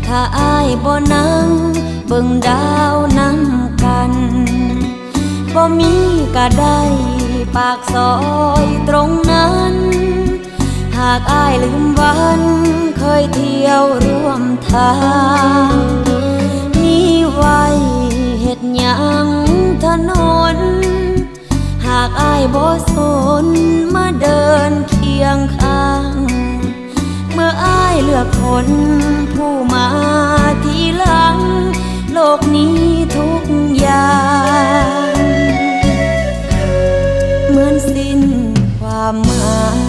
ถ้าอ้ายบ่นั่งเบิ่งดาวนำกันบ่มีก็ได้ปากซอยตรงนั้นหากอ้ายลืมวันเคยเที่ยวร่วมทางมีไว้เฮ็ดหยังถนนหากอ้ายบ่สนมาเดินเคียงข้างเมื่ออ้ายเลือกคนผู้มาทีหลังโลกนี้ทุกอย่างเหมือนสิ้นความหมาย